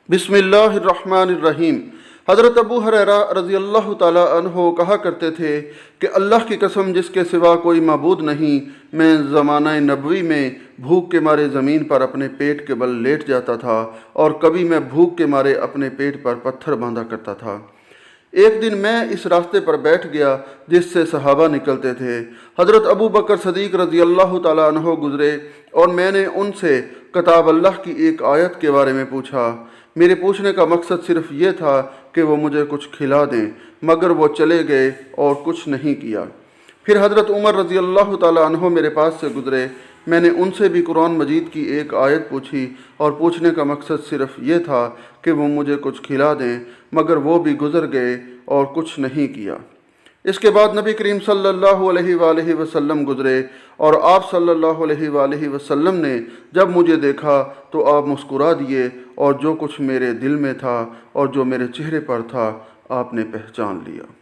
बिस्मिल्लाहिर्रहमानिर्रहीम। हज़रत अबू हुरैरा रज़ी अल्लाह ताला अन्हो कहा करते थे कि अल्लाह की कसम जिसके सिवा कोई माबूद नहीं, मैं ज़माना नबवी में भूख के मारे ज़मीन पर अपने पेट के बल लेट जाता था और कभी मैं भूख के मारे अपने पेट पर पत्थर बांधा करता था। एक दिन मैं इस रास्ते पर बैठ गया जिससे सहाबा निकलते थे। हज़रत अबू बकर सदीक रज़ी अल्लाह ताला अन्हो गुज़रे और मैंने उनसे किताब अल्लाह की एक आयत के बारे में पूछा। मेरे पूछने का मकसद सिर्फ ये था कि वो मुझे कुछ खिला दें, मगर वो चले गए और कुछ नहीं किया। फिर हज़रत उमर रज़ी अल्लाह ताला अन्हो मेरे पास से गुज़रे। मैंने उनसे भी कुरान मजीद की एक आयत पूछी और पूछने का मकसद सिर्फ ये था कि वो मुझे कुछ खिला दें, मगर वो भी गुज़र गए और कुछ नहीं किया। इसके बाद नबी करीम सल्लल्लाहु अलैहि वसल्लम गुज़रे और आप सल्लल्लाहु अलैहि वसल्लम ने जब मुझे देखा तो आप मुस्कुरा दिए और जो कुछ मेरे दिल में था और जो मेरे चेहरे पर था आपने पहचान लिया।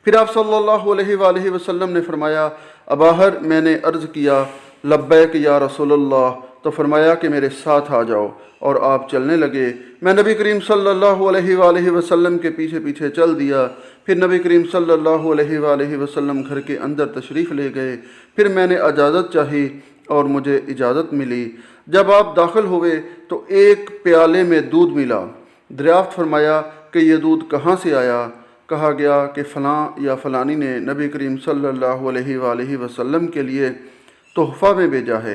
फिर आप सल्लल्लाहु अलैहि वसल्लम ने फरमाया, अबाहर, मैंने अर्ज़ किया, लब्बैक या रसूलल्लाह, तो फरमाया कि मेरे साथ आ जाओ, और आप चलने लगे। मैं नबी करीम सल्लल्लाहु अलैहि वसल्लम के पीछे पीछे चल दिया। फिर नबी करीम सल्लल्लाहु अलैहि वसल्लम घर के अंदर तशरीफ़ ले गए। फिर मैंने इजाज़त चाही और मुझे इजाज़त मिली। जब आप दाखिल हुए तो एक प्याले में दूध मिला। दरियाफ्त फरमाया कि यह दूध कहाँ से आया? कहा गया कि फ़लाँ या फ़लानी ने नबी करीम सल्लल्लाहु अलैहि वसल्लम के लिए तोहफ़ा में भेजा है।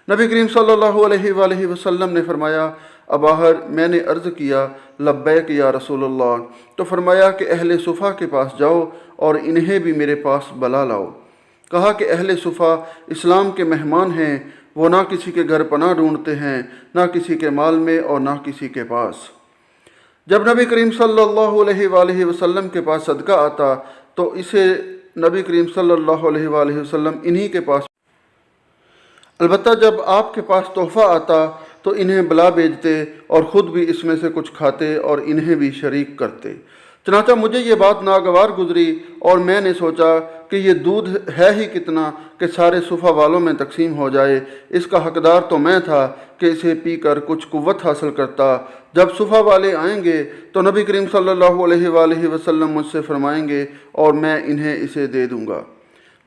नबी करीम सल्लल्लाहु अलैहि वसल्लम ने फरमाया, अबाहर, मैंने अर्ज़ किया, लब्बैक या रसूलल्लाह, तो फरमाया कि अहले सुफ़ा के पास जाओ और इन्हें भी मेरे पास बुला लाओ। कहा कि अहले सुफ़ा इस्लाम के मेहमान हैं, वो ना किसी के घर पनाह ढूंढते हैं, ना किसी के माल में और ना किसी के पास। जब नबी करीम सल्लल्लाहु अलैहि वसल्लम के पास सदका आता तो इसे नबी करीम सल्लल्लाहु अलैहि वसल्लम इन्हीं के पास, अलबत्ता जब आपके पास तोहफ़ा आता तो इन्हें बुला भेजते और ख़ुद भी इसमें से कुछ खाते और इन्हें भी शरीक करते। चनाचा मुझे ये बात नागवार गुजरी और मैंने सोचा कि ये दूध है ही कितना कि सारे सुफ़ा वालों में तकसीम हो जाए। इसका हकदार तो मैं था कि इसे पी कर कुछ कुव्वत हासिल करता। जब सुफ़ा वाले आएंगे तो नबी करीम सल्लल्लाहु अलैहि वसल्लम मुझसे फरमाएंगे और मैं इन्हें इसे दे दूँगा।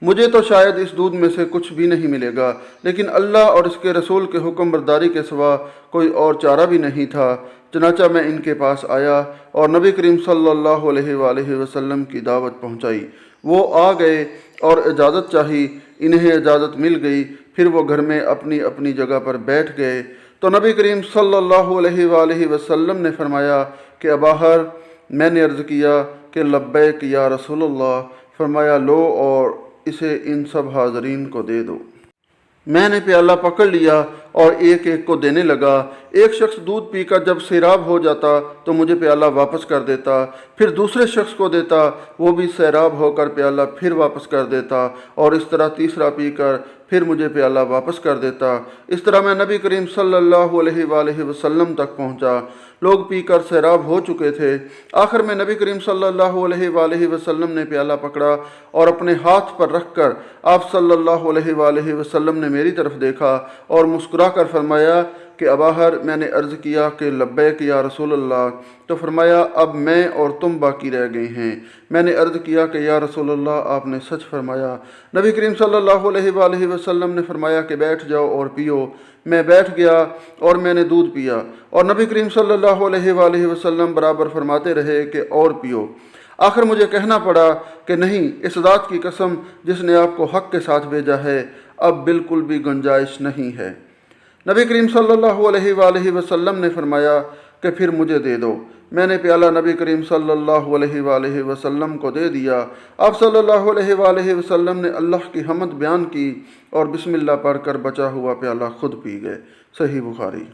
मुझे तो शायद इस दूध में से कुछ भी नहीं मिलेगा, लेकिन अल्लाह और इसके रसूल के हुक्म बरदारी के सिवा कोई और चारा भी नहीं था। चनाचा मैं इनके पास आया और नबी करीम सल्लल्लाहु अलैहि वसल्लम की दावत पहुंचाई। वो आ गए और इजाज़त चाही, इन्हें इजाज़त मिल गई। फिर वो घर में अपनी अपनी जगह पर बैठ गए तो नबी करीम सल्लल्लाहु अलैहि वसल्लम ने फरमाया कि अबाहर, मैंने अर्ज़ किया कि लब्बैक या रसूलल्लाह, फरमाया लो और इसे इन सब हाज़रीन को दे दो। मैंने प्याला पकड़ लिया और एक एक को देने लगा। एक शख्स दूध पीकर जब सैराब हो जाता तो मुझे प्याला वापस कर देता, फिर दूसरे शख्स को देता, वो भी सैराब होकर प्याला फिर वापस कर देता, और इस तरह तीसरा पीकर फिर मुझे प्याला वापस कर देता। इस तरह मैं नबी करीम सल्लल्लाहु अलैहि वसल्लम तक पहुंचा। लोग पीकर सैराब हो चुके थे। आखिर में नबी करीम सल्लल्लाहु अलैहि वसल्लम ने प्याला पकड़ा और अपने हाथ पर रखकर आप सल्लल्लाहु अलैहि वसल्लम ने मेरी तरफ देखा और मुस्कुरा कर फरमाया कि अबाहर, मैंने अर्ज़ किया कि लब्बैक या रसूलल्लाह, तो फरमाया अब मैं और तुम बाकी रह गए हैं। मैंने अर्ज़ किया कि या रसूलल्लाह, आपने सच फरमाया। नबी करीम सल्लल्लाहु अलैहि वसल्लम ने फरमाया कि बैठ जाओ और पियो। मैं बैठ गया और मैंने दूध पिया और नबी करीम सल्लल्लाहु अलैहि वसल्लम बराबर फरमाते रहे कि और पियो। आखिर मुझे कहना पड़ा कि नहीं, इस ज़ात की कसम जिसने आपको हक़ के साथ भेजा है, अब बिल्कुल भी गुंजाइश नहीं है। नबी करीम सल्लल्लाहु अलैहि वसल्लम ने फरमाया कि फिर मुझे दे दो। मैंने प्याला नबी करीम सल्लल्लाहु अलैहि वसल्लम को दे दिया। आप सल्लल्लाहु अलैहि वसल्लम ने अल्लाह की हम्द बयान की और बिस्मिल्लाह पढ़कर बचा हुआ प्याला खुद पी गए। सही बुखारी।